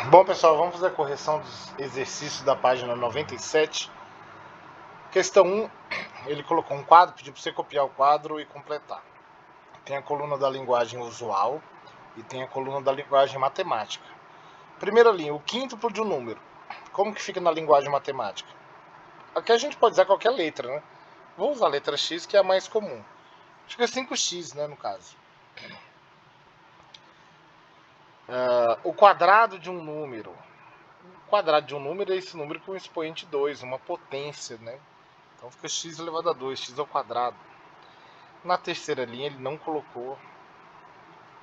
Bom, pessoal, vamos fazer a correção dos exercícios da página 97. Questão 1, ele colocou um quadro, pediu para você copiar o quadro e completar. Tem a coluna da linguagem usual e tem a coluna da linguagem matemática. Primeira linha, o quíntuplo de um número. Como que fica na linguagem matemática? Aqui a gente pode usar qualquer letra, né? Vou usar a letra X, que é a mais comum. Fica 5x, né, no caso. O quadrado de um número. O quadrado de um número é esse número com expoente 2, uma potência, né? Então fica x elevado a 2, x ao quadrado. Na terceira linha ele não colocou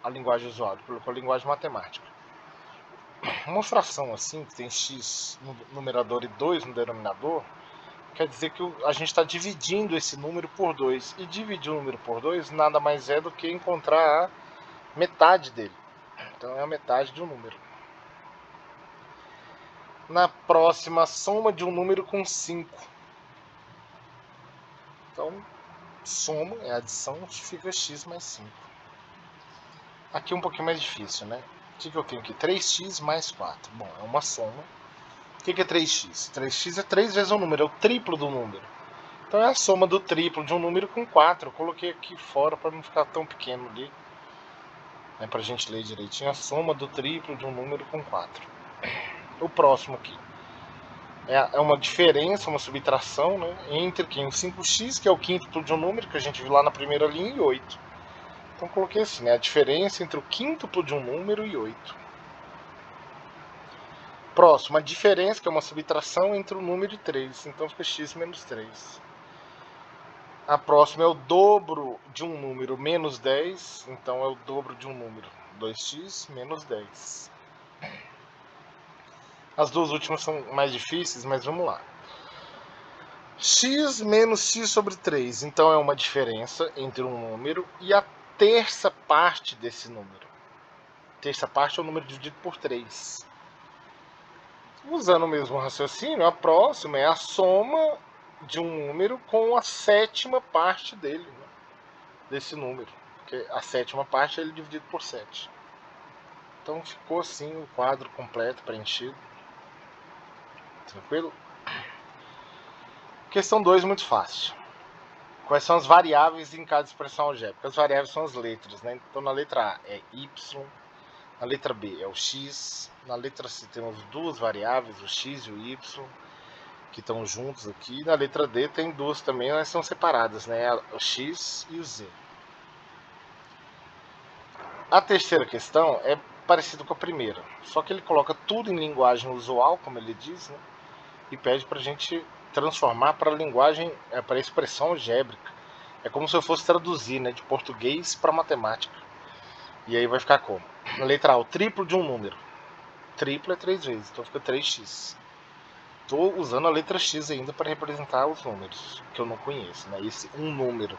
a linguagem usual, ele colocou a linguagem matemática. Uma fração assim, que tem x no numerador e 2 no denominador, quer dizer que a gente está dividindo esse número por 2. E dividir o número por 2 nada mais é do que encontrar a metade dele. Então é a metade de um número. Na próxima, soma de um número com 5. Então, soma é adição, fica x mais 5. Aqui é um pouquinho mais difícil, né? O que eu tenho aqui? 3x mais 4. Bom, é uma soma. O que é 3x? 3x é 3 vezes um número, é o triplo do número. Então é a soma do triplo de um número com 4. Eu coloquei aqui fora para não ficar tão pequeno ali. É para a gente ler direitinho. A soma do triplo de um número com 4. O próximo aqui. É uma diferença, uma subtração, né, entre quem? O 5x, que é o quíntuplo de um número, que a gente viu lá na primeira linha, e 8. Então coloquei assim, né, a diferença entre o quíntuplo de um número e 8. Próximo, a diferença, que é uma subtração entre o número e 3. Então fica x menos 3. A próxima é o dobro de um número menos 10. Então é o dobro de um número. 2x menos 10. As duas últimas são mais difíceis, mas vamos lá. X menos x sobre 3. Então é uma diferença entre um número e a terça parte desse número. Terça parte é o número dividido por 3. Usando o mesmo raciocínio, a próxima é a soma de um número com a sétima parte dele, né, desse número. Porque a sétima parte é ele dividido por 7. Então ficou assim o quadro completo, preenchido. Tranquilo? Questão 2, muito fácil. Quais são as variáveis em cada expressão algébrica? As variáveis são as letras, né? Então na letra A é y, na letra B é o x, na letra C temos duas variáveis, o x e o y, que estão juntos aqui. Na letra D tem duas também, elas são separadas, né? O x e o z. A terceira questão é parecida com a primeira, só que ele coloca tudo em linguagem usual, como ele diz, né? E pede para a gente transformar para a linguagem, para a expressão algébrica. É como se eu fosse traduzir, né, de português para matemática. E aí vai ficar como? Letra A, o triplo de um número. Triplo é 3 vezes, então fica 3x. Estou usando a letra x ainda para representar os números, que eu não conheço, né? Esse um número.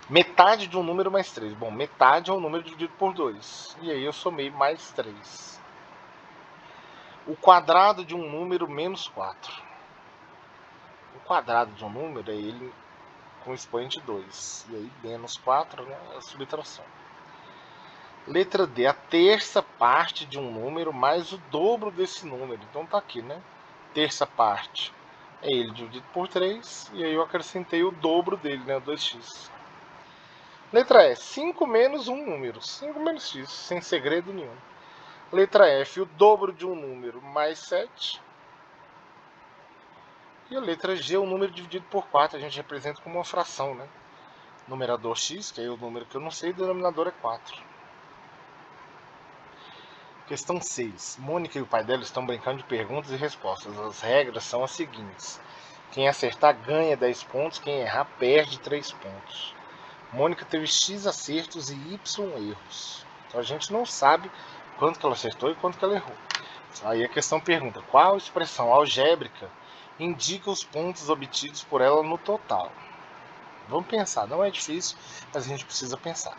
Metade de um número mais 3. Bom, metade é um número dividido por 2. E aí eu somei mais 3. O quadrado de um número menos 4. O quadrado de um número é ele com expoente 2. E aí menos 4, né, é a subtração. Letra D, a terça parte de um número mais o dobro desse número. Então tá aqui, né? Terça parte é ele dividido por 3. E aí eu acrescentei o dobro dele, né? 2x. Letra E, 5 menos um número. 5 menos x, sem segredo nenhum. Letra F, o dobro de um número mais 7. E a letra G, o número dividido por 4. A gente representa como uma fração, né? Numerador x, que é o número que eu não sei, e o denominador é 4. Questão 6. Mônica e o pai dela estão brincando de perguntas e respostas. As regras são as seguintes. Quem acertar ganha 10 pontos, quem errar perde 3 pontos. Mônica teve X acertos e Y erros. Então a gente não sabe quanto que ela acertou e quanto que ela errou. Aí a questão pergunta, qual expressão algébrica indica os pontos obtidos por ela no total? Vamos pensar, não é difícil, mas a gente precisa pensar.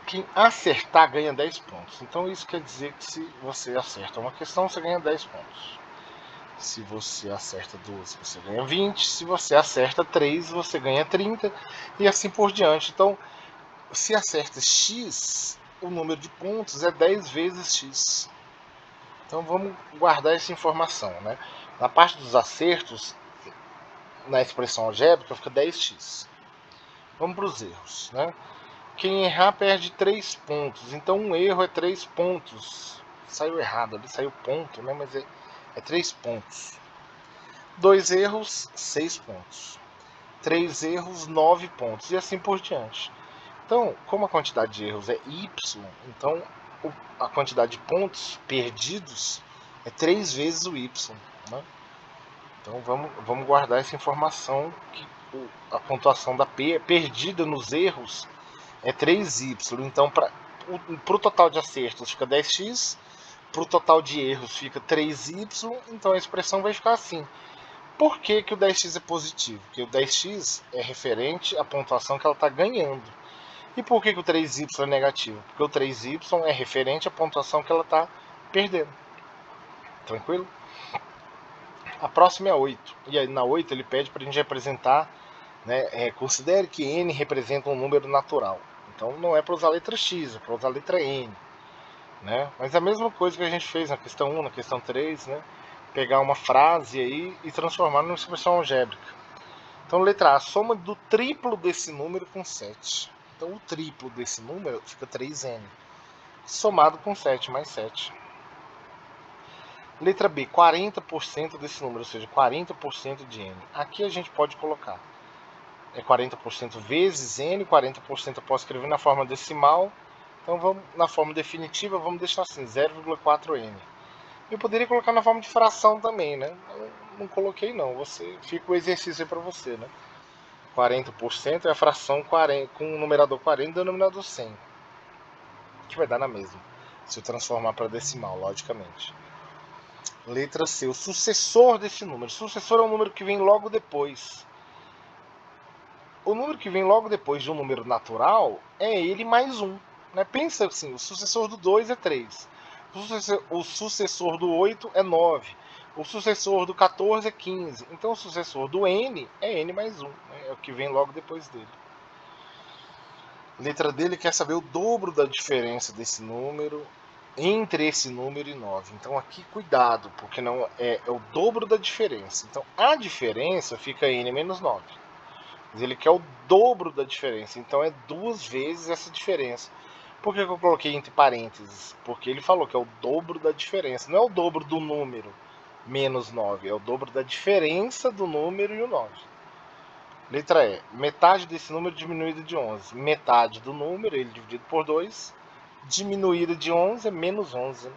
Quem acertar ganha 10 pontos. Então isso quer dizer que se você acerta uma questão, você ganha 10 pontos. Se você acerta 2, você ganha 20. Se você acerta 3, você ganha 30. E assim por diante. Então, se acerta X, o número de pontos é 10 vezes x. Então vamos guardar essa informação, né? Na parte dos acertos, na expressão algébrica, fica 10x. Vamos para os erros, né? Quem errar perde 3 pontos. Então um erro é 3 pontos. Saiu errado ali, saiu ponto, né? Mas é 3 pontos. 2 erros, 6 pontos. 3 erros, 9 pontos. E assim por diante. Então, como a quantidade de erros é y, então a quantidade de pontos perdidos é 3 vezes o y. Né? Então vamos guardar essa informação que a pontuação da P perdida nos erros é 3y. Então, para o total de acertos fica 10x, para o total de erros fica 3y, então a expressão vai ficar assim. Por que o 10x é positivo? Porque o 10x é referente à pontuação que ela está ganhando. E por que o 3y é negativo? Porque o 3y é referente à pontuação que ela está perdendo. Tranquilo? A próxima é a 8. E aí na 8 ele pede para a gente representar, né, considere que n representa um número natural. Então não é para usar a letra x, é para usar a letra n. Né? Mas é a mesma coisa que a gente fez na questão 1, na questão 3, né? Pegar uma frase aí e transformar numa expressão algébrica. Então letra A, soma do triplo desse número com 7. Então o triplo desse número fica 3n, somado com 7, mais 7. Letra B, 40% desse número, ou seja, 40% de n. Aqui a gente pode colocar 40% vezes n, 40% eu posso escrever na forma decimal. Então vamos, na forma definitiva, vamos deixar assim, 0,4n. Eu poderia colocar na forma de fração também, né? Eu não coloquei não, fica o exercício aí para você, né? 40% é a fração 40, com o numerador 40 e o denominador 100. Que vai dar na mesma, se eu transformar para decimal, logicamente. Letra C, o sucessor desse número. O sucessor é um número que vem logo depois. O número que vem logo depois de um número natural é ele mais 1. Né? Pensa assim, o sucessor do 2 é 3. O sucessor do 8 é 9. O sucessor do 14 é 15. Então o sucessor do n é n mais 1. Né? É o que vem logo depois dele. Letra D, ele quer saber o dobro da diferença desse número entre esse número e 9. Então aqui cuidado, porque não é o dobro da diferença. Então a diferença fica n menos 9. Mas ele quer o dobro da diferença, então é 2 vezes essa diferença. Por que eu coloquei entre parênteses? Porque ele falou que é o dobro da diferença, não é o dobro do número menos 9, é o dobro da diferença do número e o 9. Letra E, metade desse número diminuído de 11. Metade do número, ele dividido por 2, diminuído de 11 é menos 11. Né?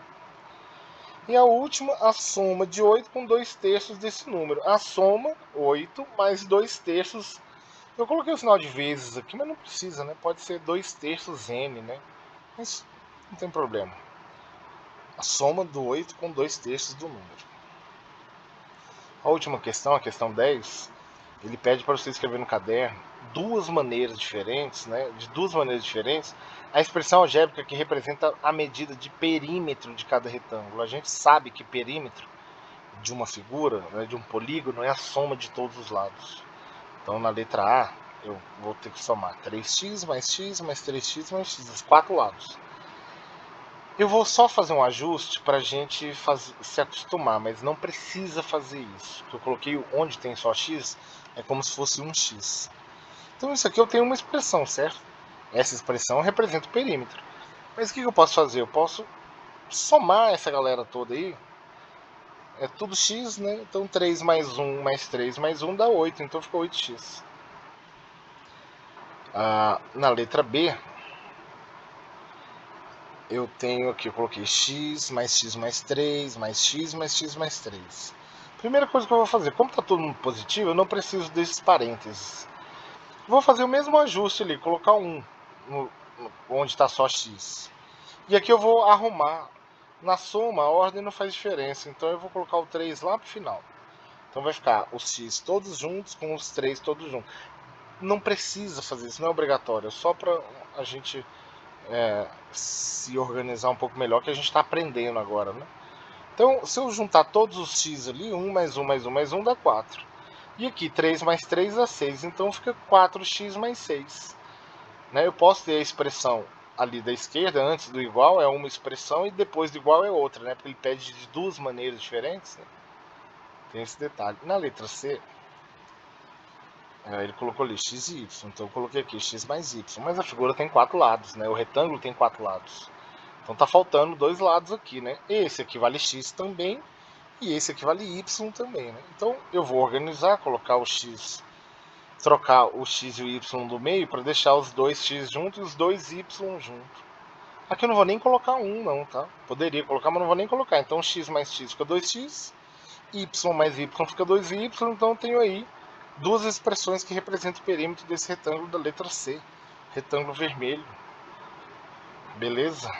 E a última, a soma de 8 com 2 terços desse número. A soma, 8, mais 2 terços. Eu coloquei o sinal de vezes aqui, mas não precisa, né? Pode ser 2 terços n, né? Mas não tem problema. A soma do 8 com 2 terços do número. A última questão, a questão 10, ele pede para você escrever no caderno duas maneiras diferentes, né? De duas maneiras diferentes, a expressão algébrica que representa a medida de perímetro de cada retângulo. A gente sabe que perímetro de uma figura, né, de um polígono, é a soma de todos os lados. Então, na letra A, eu vou ter que somar 3x mais x mais 3x mais x, os 4 lados. Eu vou só fazer um ajuste para a gente se acostumar, mas não precisa fazer isso. Eu coloquei onde tem só x, é como se fosse um x. Então, isso aqui eu tenho uma expressão, certo? Essa expressão representa o perímetro. Mas o que eu posso fazer? Eu posso somar essa galera toda aí. É tudo x, né? Então 3 mais 1 mais 3 mais 1 dá 8, então ficou 8x. Na letra B, eu tenho aqui, eu coloquei x mais 3 mais x mais x mais 3. Primeira coisa que eu vou fazer, como está todo mundo positivo, eu não preciso desses parênteses. Vou fazer o mesmo ajuste ali, colocar 1 onde está só x. E aqui eu vou arrumar. Na soma, a ordem não faz diferença, então eu vou colocar o 3 lá pro final. Então vai ficar os x todos juntos com os 3 todos juntos. Não precisa fazer isso, não é obrigatório, é só para a gente se organizar um pouco melhor, que a gente está aprendendo agora, né? Então, se eu juntar todos os x ali, 1 mais 1 mais 1 mais 1 dá 4. E aqui, 3 mais 3 dá 6, então fica 4x mais 6. Né? Eu posso ter a expressão ali da esquerda, antes do igual, é uma expressão e depois do igual é outra, né? Porque ele pede de duas maneiras diferentes, né? Tem esse detalhe. Na letra C, ele colocou ali x e y, então eu coloquei aqui x mais y, mas a figura tem 4 lados, né? O retângulo tem 4 lados. Então tá faltando 2 lados aqui, né? Esse aqui vale x também e esse aqui vale y também, né? Então eu vou organizar, colocar o x, trocar o x e o y do meio para deixar os dois x juntos e os dois y juntos. Aqui eu não vou nem colocar 1 não, tá? Poderia colocar, mas não vou nem colocar. Então x mais x fica 2x, y mais y fica 2y, então eu tenho aí duas expressões que representam o perímetro desse retângulo da letra C, retângulo vermelho. Beleza?